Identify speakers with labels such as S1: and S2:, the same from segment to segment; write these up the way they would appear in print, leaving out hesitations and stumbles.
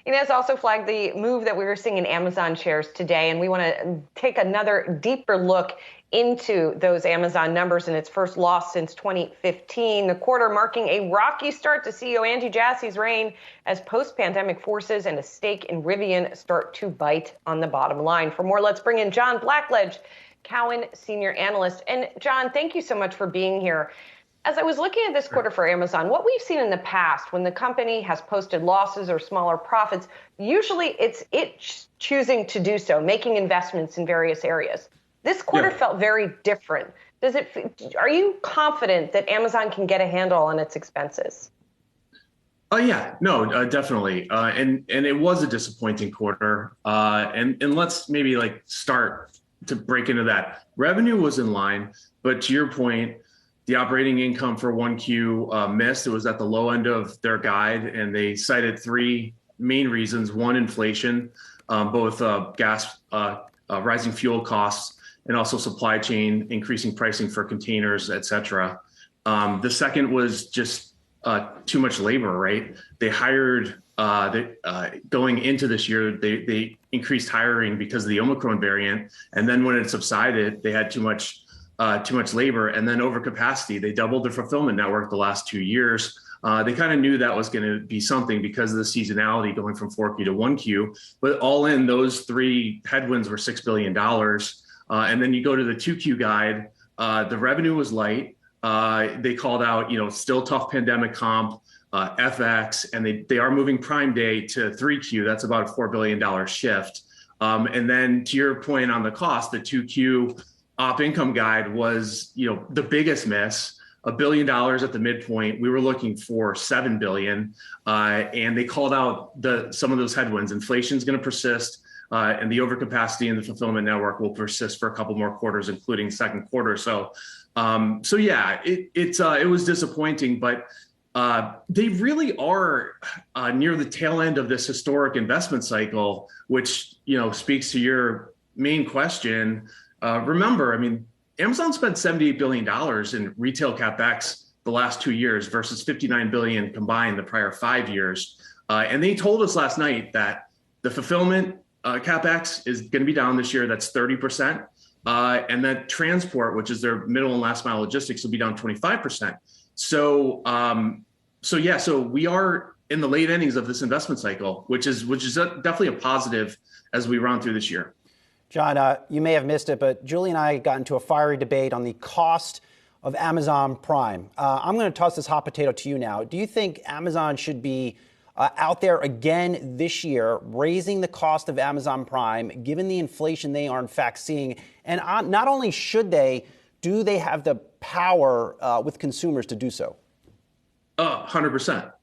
S1: Inez also flagged the move that we were seeing in Amazon shares today, and we want to take another deeper look into those Amazon numbers and its first loss since 2015. The quarter marking a rocky start to CEO Andy Jassy's reign as post-pandemic forces and a stake in Rivian start to bite on the bottom line. For more, let's bring in John Blackledge, Cowen senior analyst. And John, thank you so much for being here. As I was looking at this quarter for Amazon, what we've seen in the past when the company has posted losses or smaller profits, usually it's choosing to do so, making investments in various areas. This quarter felt very different. Are you confident that Amazon can get a handle on its expenses?
S2: Oh yeah, no, definitely. And it was a disappointing quarter. And let's maybe start to break into that. Revenue was in line, but to your point, the operating income for 1Q missed. It was at the low end of their guide, and they cited three main reasons. One, inflation, both gas, rising fuel costs, and also supply chain, increasing pricing for containers, et cetera. The second was just too much labor, right? They hired, going into this year, they increased hiring because of the Omicron variant. And then when it subsided, they had too much labor, and then overcapacity. They doubled their fulfillment network the last 2 years. They kind of knew that was going to be something because of the seasonality going from 4Q to 1Q. But all in, those three headwinds were $6 billion. And then you go to the 2Q guide, the revenue was light. They called out, still tough pandemic comp, FX, and they are moving Prime Day to 3Q. That's about a $4 billion shift. And then to your point on the cost, the 2Q op income guide was, the biggest miss, $1 billion at the midpoint. We were looking for $7 billion, and they called out some of those headwinds. Inflation is going to persist, and the overcapacity in the fulfillment network will persist for a couple more quarters, including second quarter. So yeah, it was disappointing, but they really are near the tail end of this historic investment cycle, which speaks to your main question. Remember, Amazon spent $78 billion in retail CapEx the last 2 years versus $59 billion combined the prior 5 years. And they told us last night that the fulfillment CapEx is going to be down this year. That's 30%. And that transport, which is their middle and last mile logistics, will be down 25%. So we are in the late innings of this investment cycle, which is definitely a positive as we round through this year.
S3: John, you may have missed it, but Julie and I got into a fiery debate on the cost of Amazon Prime. I'm going to toss this hot potato to you now. Do you think Amazon should be out there again this year, raising the cost of Amazon Prime, given the inflation they are in fact seeing? And not only should they, do they have the power with consumers to do so?
S2: 100%.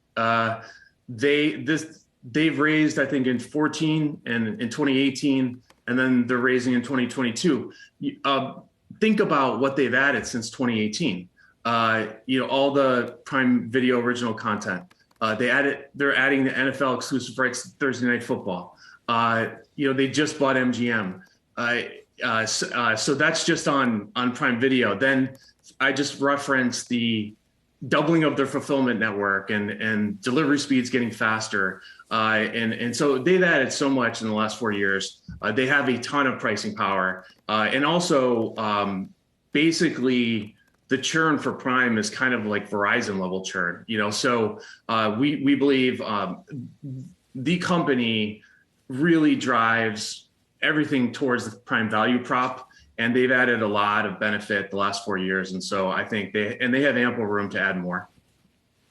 S2: They've raised, I think, in 14 and in 2018. And then they're raising in 2022. Think about what they've added since 2018. All the Prime Video original content. They're adding the NFL exclusive rights to Thursday Night Football. They just bought MGM. So that's just on Prime Video. Then I just referenced the doubling of their fulfillment network and delivery speeds getting faster. And so they've added so much in the last 4 years. They have a ton of pricing power. And also, basically, the churn for Prime is kind of like Verizon level churn. So we believe the company really drives everything towards the Prime value prop. And they've added a lot of benefit the last 4 years. And so I think they have ample room to add more.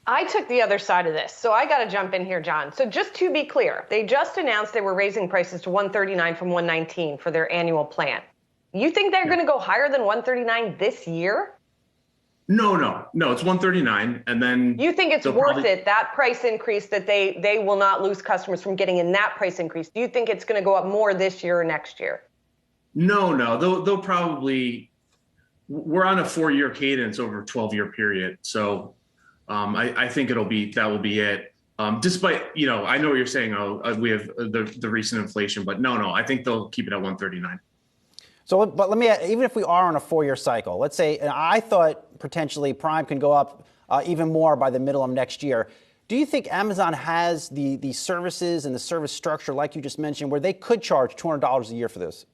S1: I took the other side of this, so I got to jump in here, John. So just to be clear, they just announced they were raising prices to $139 from $119 for their annual plan. You think they're going to go higher than $139 this year?
S2: No, it's $139, and then
S1: you think it's worth it, that price increase, that they will not lose customers from getting in that price increase? Do you think it's going to go up more this year or next year?
S2: No, they'll probably. We're on a 4-year cadence over a 12-year period, so I think that will be it. Despite, I know what you're saying. We have the recent inflation, but no, I think they'll keep it at 139.
S3: So, but let me, even if we are on a 4-year cycle, let's say, and I thought potentially Prime can go up even more by the middle of next year. Do you think Amazon has the services and the service structure, like you just mentioned, where they could charge $200 a year for this?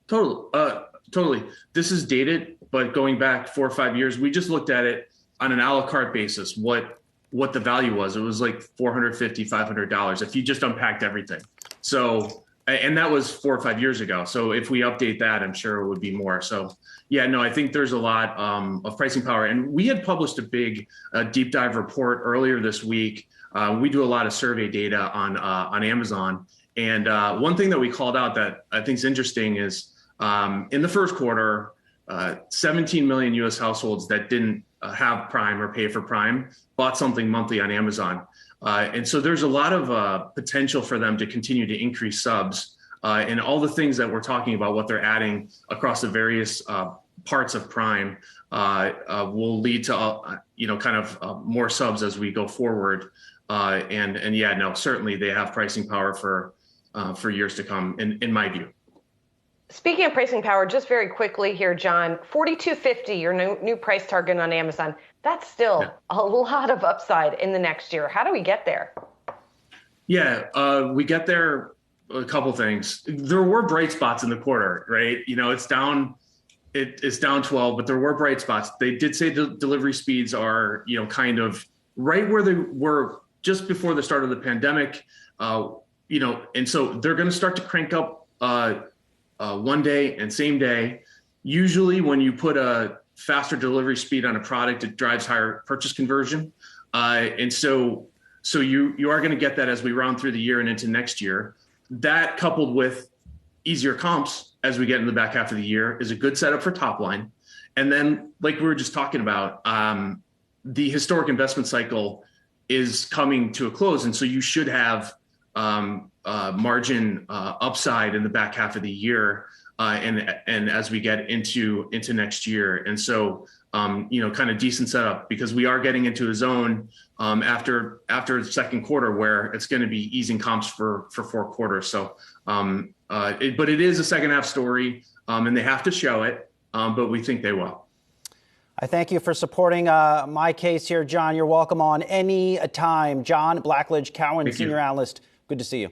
S2: Totally. This is dated, but going back 4 or 5 years, we just looked at it on an a la carte basis, what the value was. It was like $450, $500 if you just unpacked everything. So, and that was 4 or 5 years ago. So if we update that, I'm sure it would be more. So yeah, no, I think there's a lot of pricing power. And we had published a big deep dive report earlier this week. We do a lot of survey data on Amazon. And one thing that we called out that I think is interesting is in the first quarter, 17 million US households that didn't have Prime or pay for Prime bought something monthly on Amazon. And so there's a lot of potential for them to continue to increase subs. And all the things that we're talking about, what they're adding across the various parts of Prime will lead to, more subs as we go forward. And yeah, no, certainly they have pricing power for years to come, in my view.
S1: Speaking of pricing power, just very quickly here, John, $42.50, your new price target on Amazon. That's still a lot of upside in the next year. How do we get there?
S2: Yeah, we get there a couple things. There were bright spots in the quarter, right? It's down 12, but there were bright spots. They did say the delivery speeds are, kind of right where they were just before the start of the pandemic, and so they're going to start to crank up one day and same day. Usually when you put a faster delivery speed on a product, it drives higher purchase conversion. And so you are going to get that as we round through the year and into next year. That coupled with easier comps as we get in the back half of the year is a good setup for top line. And then, like we were just talking about, the historic investment cycle is coming to a close. And so you should have margin upside in the back half of the year, and as we get into next year. And so kind of decent setup, because we are getting into a zone after the second quarter where it's going to be easing comps for 4 quarters. So but it is a second half story, and they have to show it, but we think they will.
S3: I thank you for supporting my case here, John. You're welcome on any time. John Blackledge, Cowen, Senior Analyst. Good to see you.